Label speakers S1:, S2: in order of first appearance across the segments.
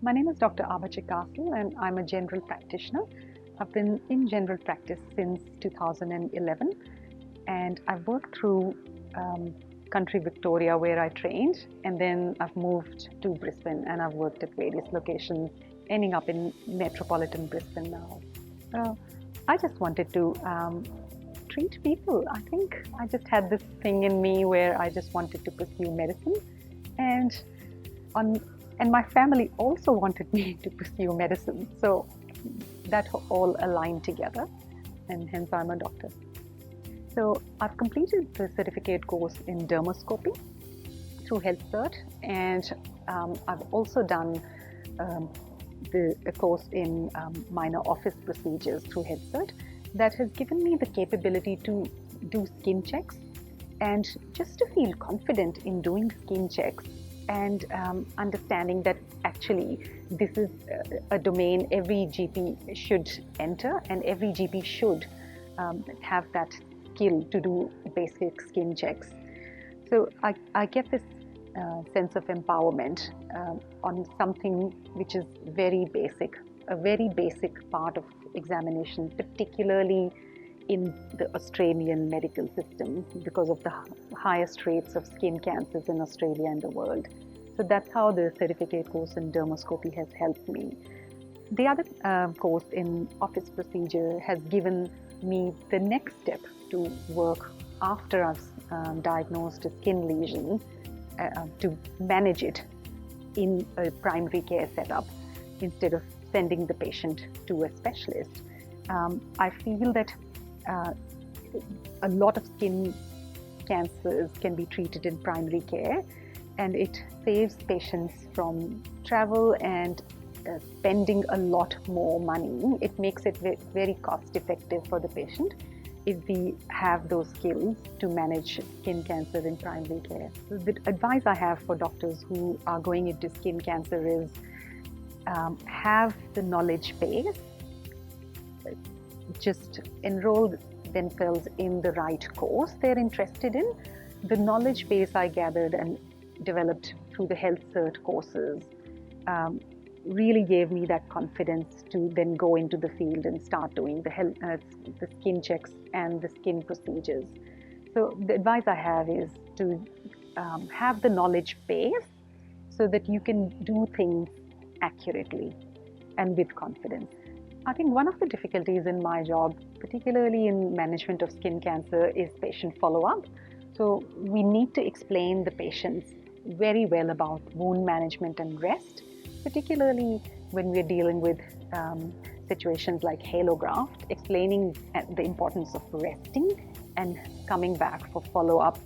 S1: My name is Dr. Abha Chikarsal and I'm a general practitioner. I've been in general practice since 2011 and I've worked through country Victoria where I trained, and then I've moved to Brisbane and I've worked at various locations, ending up in metropolitan Brisbane now. Uh, I just wanted to treat people. I think I just had this thing in me where I just wanted to pursue medicine, and on and my family also wanted me to pursue medicine. So that all aligned together, and hence I'm a doctor. So I've completed the certificate course in dermoscopy through HealthCert, and I've also done a course in minor office procedures through HealthCert that has given me the capability to do skin checks and just to feel confident in doing skin checks and understanding that actually this is a domain every GP should enter, and every GP should have that skill to do basic skin checks. So I get this sense of empowerment on something which is very basic, a very basic part of examination, particularly in the Australian medical system because of the highest rates of skin cancers in Australia and the world. So that's how the certificate course in dermoscopy has helped me. The other course in office procedure has given me the next step to work after I've diagnosed a skin lesion to manage it in a primary care setup instead of sending the patient to a specialist. I feel that a lot of skin cancers can be treated in primary care, and it saves patients from travel and spending a lot more money. It makes it very cost effective for the patient if we have those skills to manage skin cancer in primary care. The advice I have for doctors who are going into skin cancer is have the knowledge base, just enroll themselves in the right course they're interested in. The knowledge base I gathered and developed through the HealthCert courses really gave me that confidence to then go into the field and start doing the skin checks and the skin procedures. So the advice I have is to have the knowledge base so that you can do things accurately and with confidence. I think one of the difficulties in my job, particularly in management of skin cancer, is patient follow-up. So we need to explain the patients very well about wound management and rest, particularly when we're dealing with situations like halo graft. Explaining the importance of resting and coming back for follow-up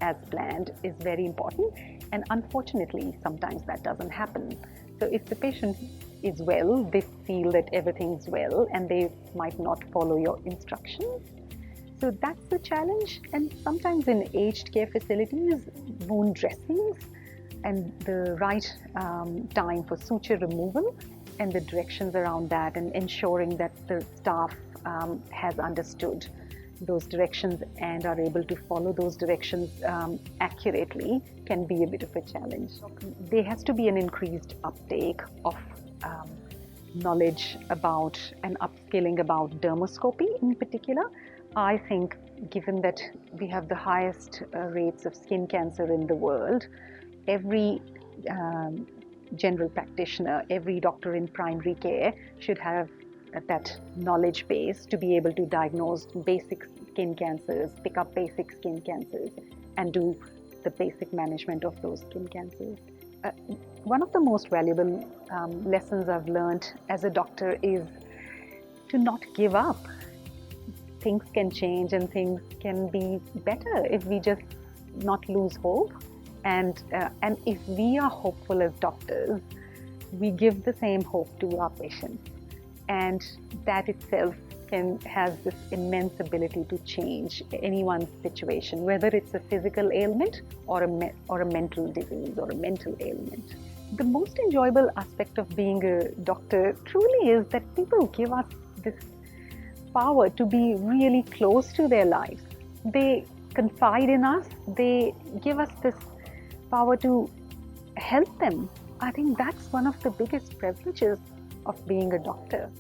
S1: as planned is very important, and unfortunately sometimes that doesn't happen. So if the patient is well, they feel that everything's well and they might not follow your instructions. So that's the challenge. And sometimes in aged care facilities, wound dressings and the right time for suture removal and the directions around that, and ensuring that the staff has understood those directions and are able to follow those directions accurately, can be a bit of a challenge. There has to be an increased uptake of knowledge about and upskilling about dermoscopy in particular. I think given that we have the highest rates of skin cancer in the world, every general practitioner, every doctor in primary care should have that knowledge base to be able to diagnose basic skin cancers, pick up basic skin cancers, and do the basic management of those skin cancers. One of the most valuable lessons I've learned as a doctor is to not give up. Things can change and things can be better if we just not lose hope. And if we are hopeful as doctors, we give the same hope to our patients. And that itself has this immense ability to change anyone's situation, whether it's a physical ailment or a mental disease or a mental ailment. The most enjoyable aspect of being a doctor truly is that people give us this power to be really close to their lives. They confide in us, they give us this power to help them I think that's one of the biggest privileges of being a doctor.